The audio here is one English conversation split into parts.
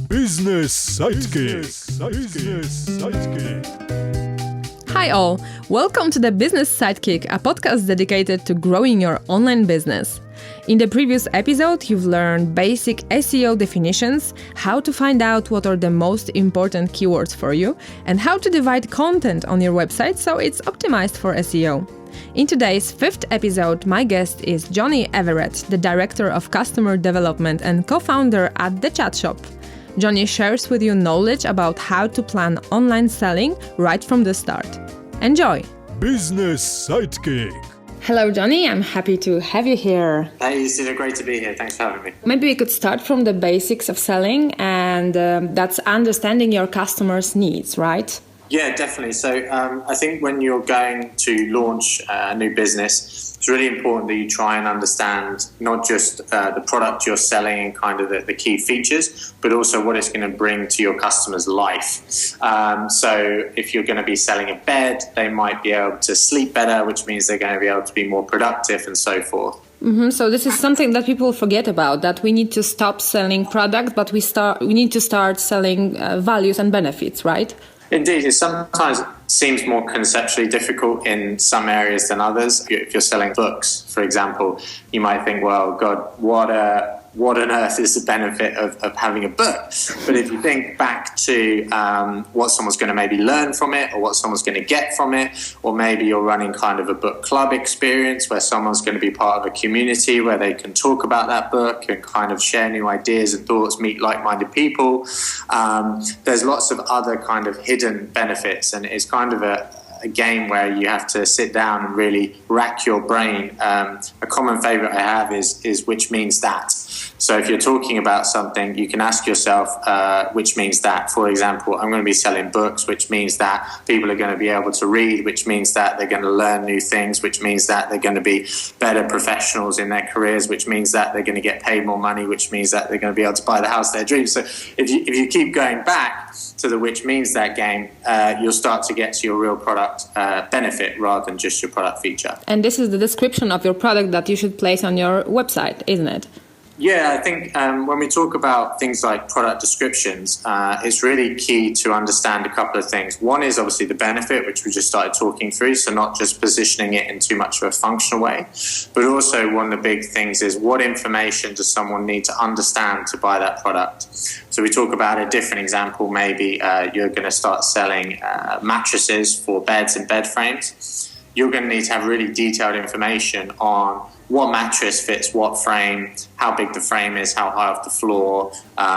Business Sidekick. Hi all, welcome to the Business Sidekick, a podcast dedicated to growing your online business. In the previous episode, you've learned basic SEO definitions, how to find out what are the most important keywords for you, and how to divide content on your website so it's optimized for SEO. In today's fifth episode, my guest is Johnny Everett, the Director of Customer Development and co-founder at The Chat Shop. Johnny shares with you knowledge about how to plan online selling right from the start. Enjoy! Business Sidekick. Hello, Johnny. I'm happy to have you here. Hey, Lucinda, great to be here. Thanks for having me. Maybe we could start from the basics of selling, and that's understanding your customers' needs, right? Yeah, definitely. So I think when you're going to launch a new business, it's really important that you try and understand not just the product you're selling and kind of the key features, but also what it's going to bring to your customer's life. So if you're going to be selling a bed, they might be able to sleep better, which means they're going to be able to be more productive and so forth. So this is something that people forget about, that we need to stop selling products, but we need to start selling values and benefits, right? Indeed, it sometimes seems more conceptually difficult in some areas than others. If you're selling books, for example, you might think, well, God, what on earth is the benefit of having a book? But if you think back to what someone's going to maybe learn from it, or what someone's going to get from it, or maybe you're running kind of a book club experience where someone's going to be part of a community where they can talk about that book and kind of share new ideas and thoughts, meet like-minded people. There's lots of other kind of hidden benefits, and it's kind of a game where you have to sit down and really rack your brain. A common favorite I have is which means that. So if you're talking about something, you can ask yourself, which means that. For example, I'm going to be selling books, which means that people are going to be able to read, which means that they're going to learn new things, which means that they're going to be better professionals in their careers, which means that they're going to get paid more money, which means that they're going to be able to buy the house of their dreams. So if you keep going back to the which means that game, you'll start to get to your real product benefit rather than just your product feature. And this is the description of your product that you should place on your website, isn't it? Yeah, I think when we talk about things like product descriptions, it's really key to understand a couple of things. One is obviously the benefit, which we just started talking through, so not just positioning it in too much of a functional way, but also one of the big things is what information does someone need to understand to buy that product. So we talk about a different example, maybe you're going to start selling mattresses for beds and bed frames. You're going to need to have really detailed information on what mattress fits what frame, how big the frame is, how high off the floor,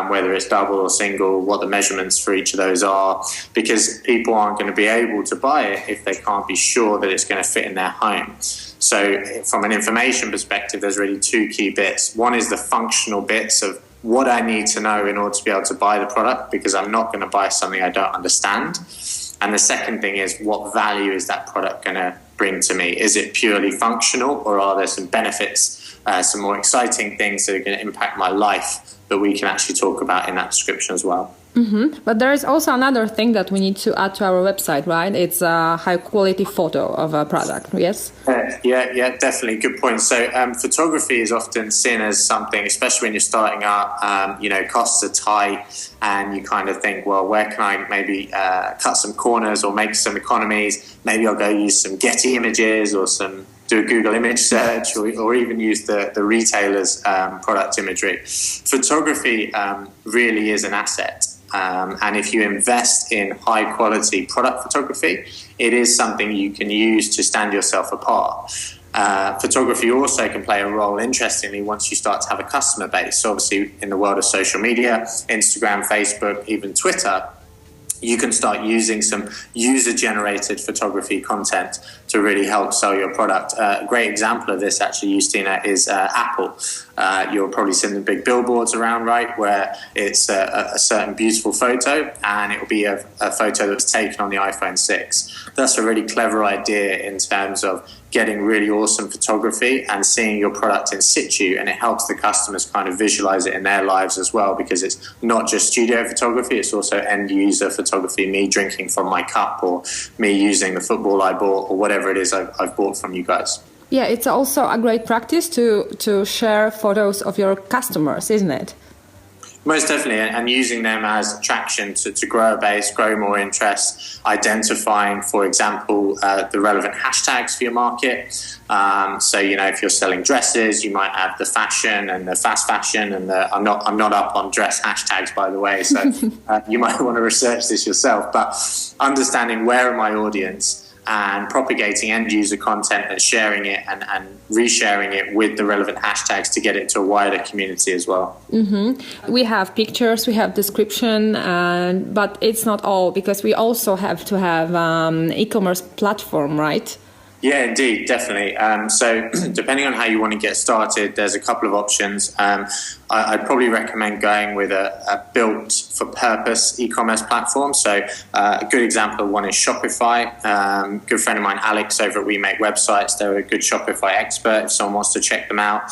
whether it's double or single, what the measurements for each of those are, because people aren't going to be able to buy it if they can't be sure that it's going to fit in their home. So from an information perspective, there's really two key bits. One is the functional bits of what I need to know in order to be able to buy the product, because I'm not going to buy something I don't understand. And the second thing is, what value is that product going to bring to me? Is it purely functional, or are there some benefits, some more exciting things that are going to impact my life that we can actually talk about in that description as well? But there is also another thing that we need to add to our website, right? It's a high quality photo of a product, yes? Yeah, definitely. Good point. So photography is often seen as something, especially when you're starting out, costs are tight and you kind of think, well, where can I maybe cut some corners or make some economies? Maybe I'll go use some Getty images or do a Google image search or even use the retailer's product imagery. Photography really is an asset. And if you invest in high quality product photography, it is something you can use to stand yourself apart. Photography also can play a role, interestingly, once you start to have a customer base. So obviously in the world of social media, Instagram, Facebook, even Twitter, you can start using some user-generated photography content to really help sell your product. A great example of this, actually, Justina, is Apple. You'll probably seen the big billboards around, right, where it's a certain beautiful photo, and it will be a photo that was taken on the iPhone 6. That's a really clever idea in terms of getting really awesome photography and seeing your product in situ, and it helps the customers kind of visualize it in their lives as well, because it's not just studio photography, it's also end user photography, me drinking from my cup or me using the football I bought or whatever it is I've bought from you guys. Yeah, it's also a great practice to share photos of your customers, isn't it? Most definitely, and using them as traction to grow a base, grow more interest, identifying, for example, the relevant hashtags for your market. So, if you're selling dresses, you might have the fashion and the fast fashion, and I'm not up on dress hashtags, by the way, so you might want to research this yourself. But understanding where are my audience, and propagating end user content and sharing it and resharing it with the relevant hashtags to get it to a wider community as well. Mm-hmm. We have pictures, we have description, but it's not all, because we also have to have e-commerce platform, right? Yeah, indeed, definitely. So depending on how you want to get started, there's a couple of options. I'd probably recommend going with a built-for-purpose e-commerce platform. So a good example of one is Shopify. Good friend of mine, Alex, over at We Make Websites, they're a good Shopify expert if someone wants to check them out.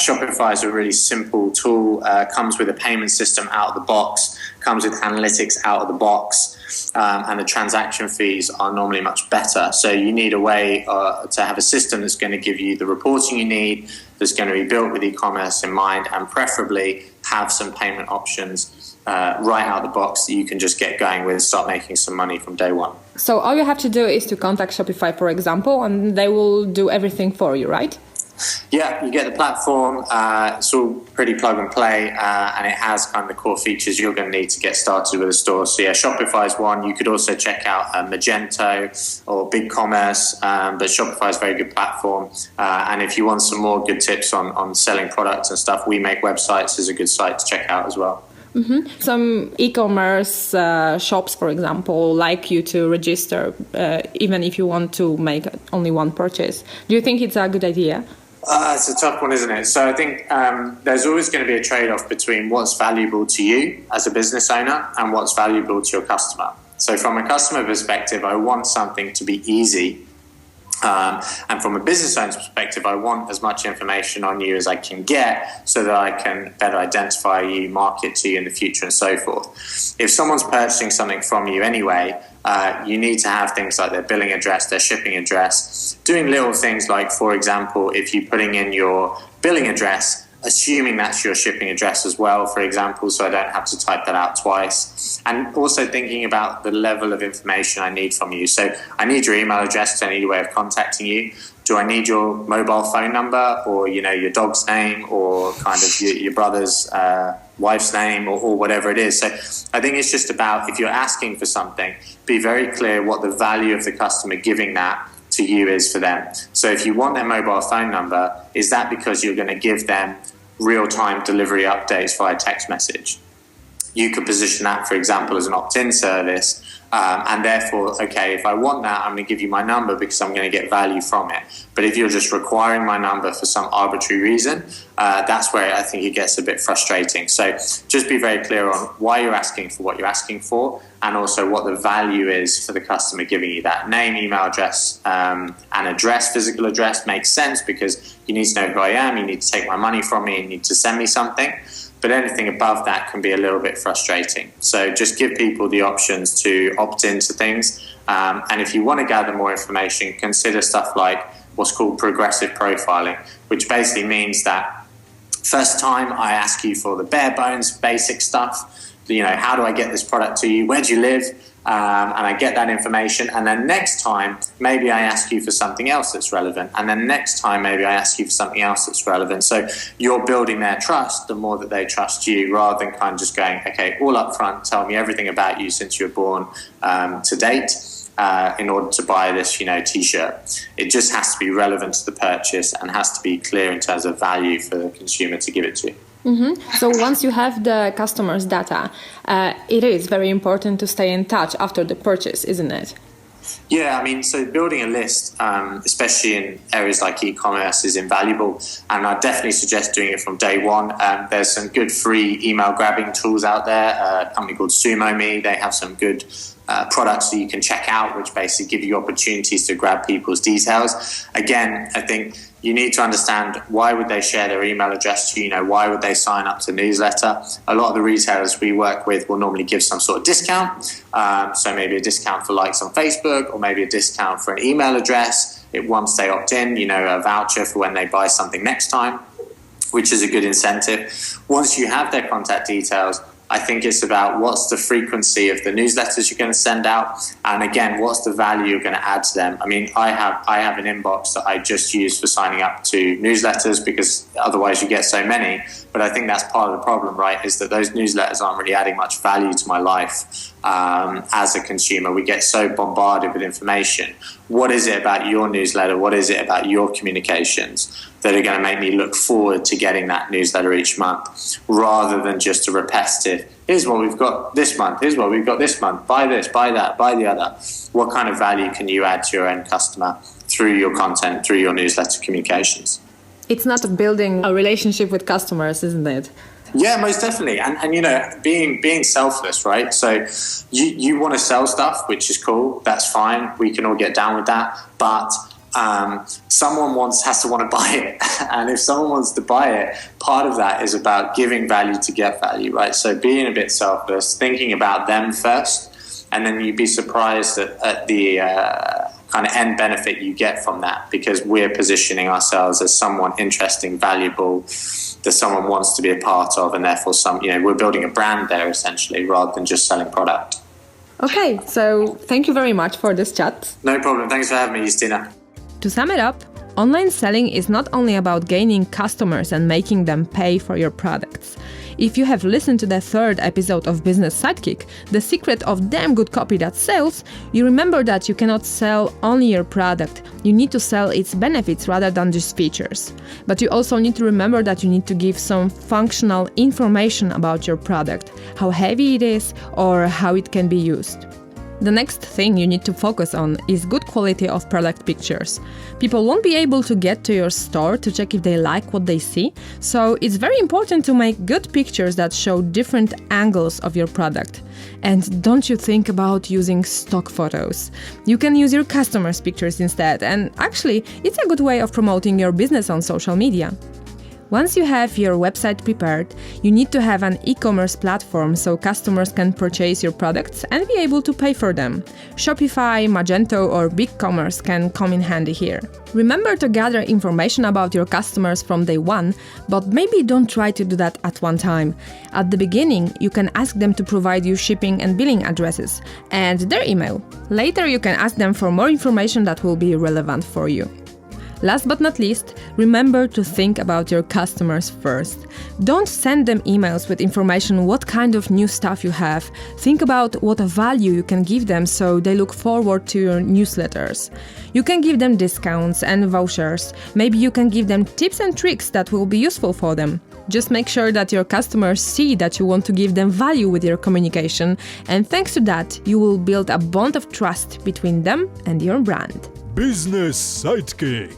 Shopify is a really simple tool, comes with a payment system out of the box, comes with analytics out of the box. And the transaction fees are normally much better. So you need a way to have a system that's going to give you the reporting you need, that's going to be built with e-commerce in mind, and preferably have some payment options right out of the box that you can just get going with and start making some money from day one. So all you have to do is to contact Shopify, for example, and they will do everything for you, right? Yeah, you get the platform. It's all pretty plug and play, and it has kind of the core features you're going to need to get started with a store. So yeah, Shopify is one. You could also check out Magento or BigCommerce, but Shopify is a very good platform. And if you want some more good tips on selling products and stuff, We Make Websites is a good site to check out as well. Mm-hmm. Some e-commerce shops, for example, like you to register, even if you want to make only one purchase. Do you think it's a good idea? It's a tough one, isn't it? So I think there's always going to be a trade-off between what's valuable to you as a business owner and what's valuable to your customer. So from a customer perspective, I want something to be easy. And from a business owner's perspective, I want as much information on you as I can get so that I can better identify you, market to you in the future, and so forth. If someone's purchasing something from you anyway, you need to have things like their billing address, their shipping address, doing little things like, for example, if you're putting in your billing address, assuming that's your shipping address as well, for example, so I don't have to type that out twice. And also thinking about the level of information I need from you. So I need your email address, I need a way of contacting you. Do I need your mobile phone number, or, your dog's name, or kind of your brother's wife's name, or whatever it is? So I think it's just about, if you're asking for something, be very clear what the value of the customer giving that to you is for them. So if you want their mobile phone number, is that because you're going to give them real-time delivery updates via text message? You could position that, for example, as an opt-in service, and therefore, okay, if I want that, I'm going to give you my number because I'm going to get value from it. But if you're just requiring my number for some arbitrary reason, that's where I think it gets a bit frustrating. So just be very clear on why you're asking for what you're asking for, and also what the value is for the customer giving you that. Name, email address, and address, physical address makes sense because you need to know who I am, you need to take my money from me, you need to send me something. But anything above that can be a little bit frustrating. So just give people the options to opt into things. And if you want to gather more information, consider stuff like what's called progressive profiling, which basically means that first time I ask you for the bare bones, basic stuff. How do I get this product to you? Where do you live? And I get that information. And then next time, maybe I ask you for something else that's relevant. And then next time, maybe I ask you for something else that's relevant. So you're building their trust the more that they trust you, rather than kind of just going, okay, all up front, tell me everything about you since you were born to date in order to buy this, T-shirt. It just has to be relevant to the purchase and has to be clear in terms of value for the consumer to give it to. Mm-hmm. So once you have the customer's data, it is very important to stay in touch after the purchase, isn't it? Yeah, so building a list, especially in areas like e-commerce, is invaluable. And I definitely suggest doing it from day one. There's some good free email grabbing tools out there. A company called SumoMe, they have some good products that you can check out, which basically give you opportunities to grab people's details. Again, I think you need to understand, why would they share their email address to you? Why would they sign up to newsletter? A lot of the retailers we work with will normally give some sort of discount. So maybe a discount for likes on Facebook, or maybe a discount for an email address. Once they opt in, a voucher for when they buy something next time. which is a good incentive. Once you have their contact details, I think it's about what's the frequency of the newsletters you're going to send out, and again, what's the value you're going to add to them. I mean, I have an inbox that I just use for signing up to newsletters because otherwise you get so many. But I think that's part of the problem, right? Is that those newsletters aren't really adding much value to my life as a consumer. We get so bombarded with information. What is it about your newsletter? What is it about your communications that are going to make me look forward to getting that newsletter each month, rather than just a repetitive, here's what we've got this month, here's what we've got this month, buy this, buy that, buy the other. What kind of value can you add to your end customer through your content, through your newsletter communications? It's not building a relationship with customers, isn't it? Yeah, most definitely. And you know, being selfless, right? So you want to sell stuff, which is cool. That's fine. We can all get down with that. But someone has to want to buy it. And if someone wants to buy it, part of that is about giving value to get value, right? So being a bit selfless, thinking about them first, and then you'd be surprised at the kind of end benefit you get from that, because we're positioning ourselves as someone interesting, valuable, that someone wants to be a part of, and therefore we're building a brand there essentially, rather than just selling product. Okay, so thank you very much for this chat. No problem. Thanks for having me, Justina. To sum it up, online selling is not only about gaining customers and making them pay for your products. If you have listened to the third episode of Business Sidekick, the secret of damn good copy that sells, you remember that you cannot sell only your product. You need to sell its benefits rather than just features. But you also need to remember that you need to give some functional information about your product, how heavy it is or how it can be used. The next thing you need to focus on is good quality of product pictures. People won't be able to get to your store to check if they like what they see, so it's very important to make good pictures that show different angles of your product. And don't you think about using stock photos. You can use your customers' pictures instead, and actually, it's a good way of promoting your business on social media. Once you have your website prepared, you need to have an e-commerce platform so customers can purchase your products and be able to pay for them. Shopify, Magento or BigCommerce can come in handy here. Remember to gather information about your customers from day one, but maybe don't try to do that at one time. At the beginning, you can ask them to provide you shipping and billing addresses and their email. Later, you can ask them for more information that will be relevant for you. Last but not least, remember to think about your customers first. Don't send them emails with information what kind of new stuff you have. Think about what value you can give them so they look forward to your newsletters. You can give them discounts and vouchers. Maybe you can give them tips and tricks that will be useful for them. Just make sure that your customers see that you want to give them value with your communication, and thanks to that, you will build a bond of trust between them and your brand. Business Sidekick.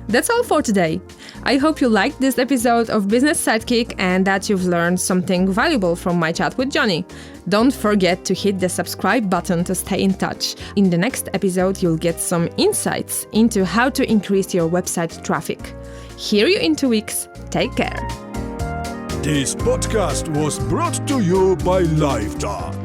That's all for today. I hope you liked this episode of Business Sidekick and that you've learned something valuable from my chat with Johnny. Don't forget to hit the subscribe button to stay in touch. In the next episode, you'll get some insights into how to increase your website traffic. Hear you in 2 weeks. Take care. This podcast was brought to you by LiveDart.